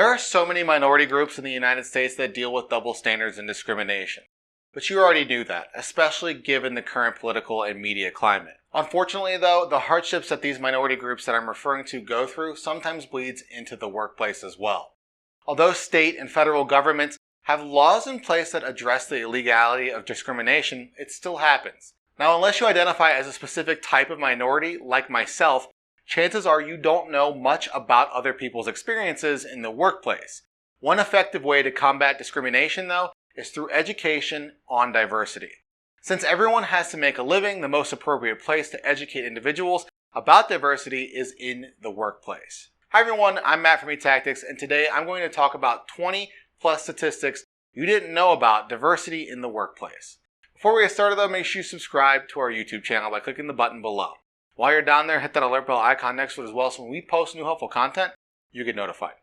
There are so many minority groups in the United States that deal with double standards and discrimination. But you already knew that, especially given the current political and media climate. Unfortunately though, the hardships that these minority groups that I'm referring to go through sometimes bleeds into the workplace as well. Although state and federal governments have laws in place that address the illegality of discrimination, it still happens. Now, unless you identify as a specific type of minority, like myself, chances are you don't know much about other people's experiences in the workplace. One effective way to combat discrimination, though, is through education on diversity. Since everyone has to make a living, the most appropriate place to educate individuals about diversity is in the workplace. Hi everyone, I'm Matt from eTactics, and today I'm going to talk about 20 plus statistics you didn't know about diversity in the workplace. Before we get started though, make sure you subscribe to our YouTube channel by clicking the button below. While you're down there, hit that alert bell icon next to it as well, so when we post new helpful content, you get notified.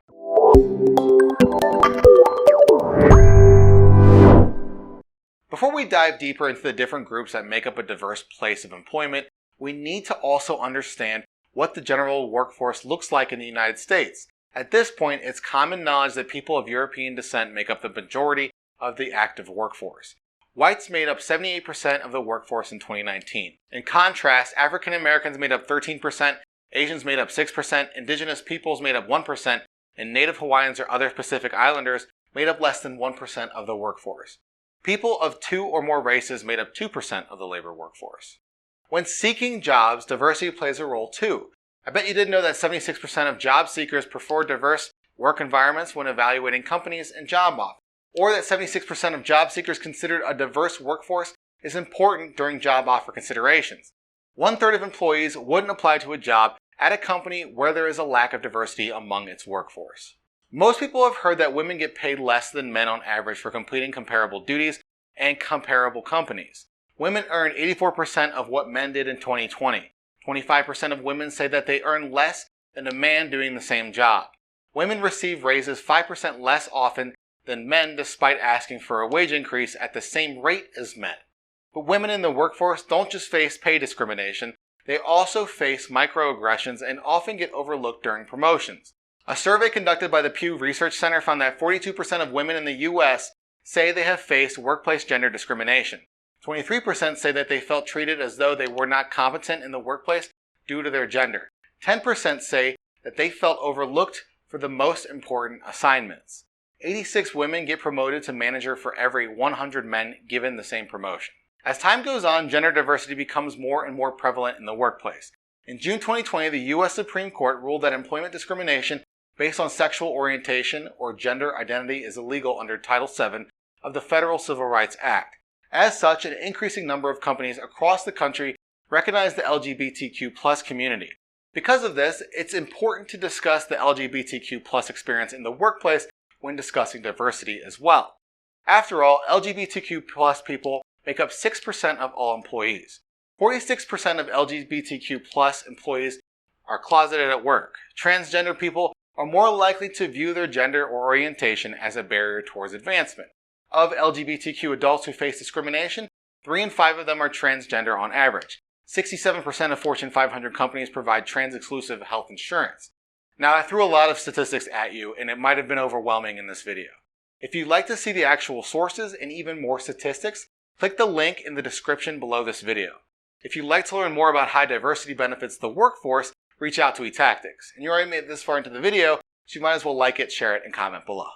Before we dive deeper into the different groups that make up a diverse place of employment, we need to also understand what the general workforce looks like in the United States. At this point, it's common knowledge that people of European descent make up the majority of the active workforce. Whites made up 78% of the workforce in 2019. In contrast, African Americans made up 13%, Asians made up 6%, Indigenous peoples made up 1%, and Native Hawaiians or other Pacific Islanders made up less than 1% of the workforce. People of two or more races made up 2% of the labor workforce. When seeking jobs, diversity plays a role too. I bet you didn't know that 76% of job seekers prefer diverse work environments when evaluating companies and job offers, or that 76% of job seekers considered a diverse workforce is important during job offer considerations. 1/3 of employees wouldn't apply to a job at a company where there is a lack of diversity among its workforce. Most people have heard that women get paid less than men on average for completing comparable duties and comparable companies. Women earn 84% of what men did in 2020. 25% of women say that they earn less than a man doing the same job. Women receive raises 5% less often than men despite asking for a wage increase at the same rate as men. But women in the workforce don't just face pay discrimination, they also face microaggressions and often get overlooked during promotions. A survey conducted by the Pew Research Center found that 42% of women in the US say they have faced workplace gender discrimination. 23% say that they felt treated as though they were not competent in the workplace due to their gender. 10% say that they felt overlooked for the most important assignments. 86 women get promoted to manager for every 100 men given the same promotion. As time goes on, gender diversity becomes more and more prevalent in the workplace. In June 2020, the U.S. Supreme Court ruled that employment discrimination based on sexual orientation or gender identity is illegal under Title VII of the Federal Civil Rights Act. As such, an increasing number of companies across the country recognize the LGBTQ+ community. Because of this, it's important to discuss the LGBTQ+ experience in the workplace when discussing diversity as well. After all, LGBTQ+ people make up 6% of all employees. 46% of LGBTQ+ employees are closeted at work. Transgender people are more likely to view their gender or orientation as a barrier towards advancement. Of LGBTQ adults who face discrimination, 3 in 5 of them are transgender on average. 67% of Fortune 500 companies provide trans-exclusive health insurance. Now, I threw a lot of statistics at you, and it might have been overwhelming in this video. If you'd like to see the actual sources and even more statistics, click the link in the description below this video. If you'd like to learn more about how diversity benefits the workforce, reach out to eTactics. And you already made it this far into the video, so you might as well like it, share it, and comment below.